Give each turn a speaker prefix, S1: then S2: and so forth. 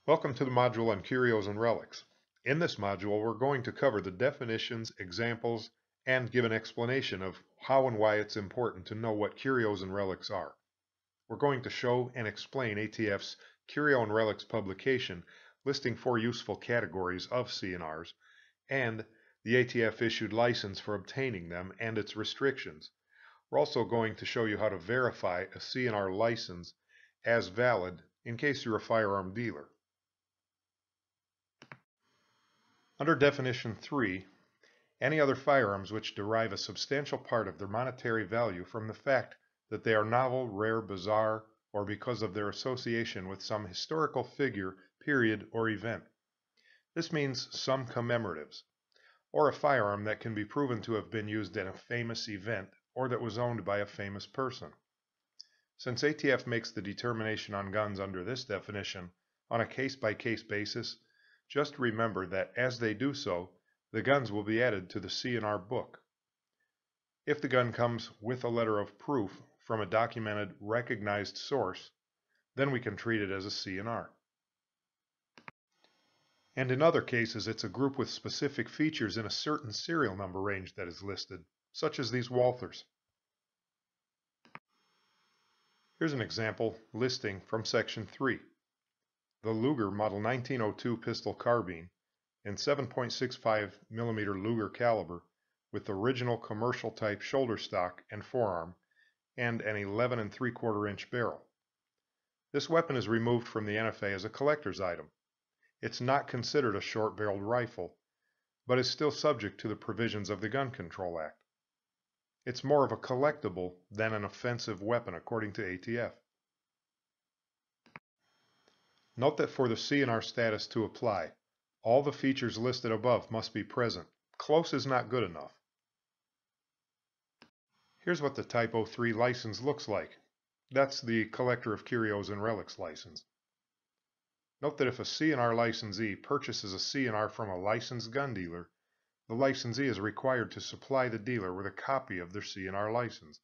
S1: Welcome to the module on Curios and Relics. In this module, we're going to cover the definitions, examples, and give an explanation of how and why it's important to know what Curios and Relics are. We're going to show and explain ATF's Curio and Relics publication listing 4 useful categories of CNRs and the ATF issued license for obtaining them and its restrictions. We're also going to show you how to verify a CNR license as valid in case you're a firearm dealer. Under Definition 3, any other firearms which derive a substantial part of their monetary value from the fact that they are novel, rare, bizarre, or because of their association with some historical figure, period, or event. This means some commemoratives, or a firearm that can be proven to have been used in a famous event or that was owned by a famous person. Since ATF makes the determination on guns under this definition on a case-by-case basis, just remember that as they do so, the guns will be added to the CNR book. If the gun comes with a letter of proof from a documented, recognized source, then we can treat it as a CNR. And in other cases, it's a group with specific features in a certain serial number range that is listed, such as these Walthers. Here's an example listing from Section 3. The Luger Model 1902 pistol carbine in 7.65 mm Luger caliber with original commercial type shoulder stock and forearm and an 11 3/4 inch barrel. This weapon is removed from the NFA as a collector's item. It's not considered a short-barreled rifle, but is still subject to the provisions of the Gun Control Act. It's more of a collectible than an offensive weapon according to ATF. Note that for the CNR status to apply, all the features listed above must be present. Close is not good enough. Here's what the Type 03 license looks like. That's the Collector of Curios and Relics license. Note that if a CNR licensee purchases a CNR from a licensed gun dealer, the licensee is required to supply the dealer with a copy of their CNR license.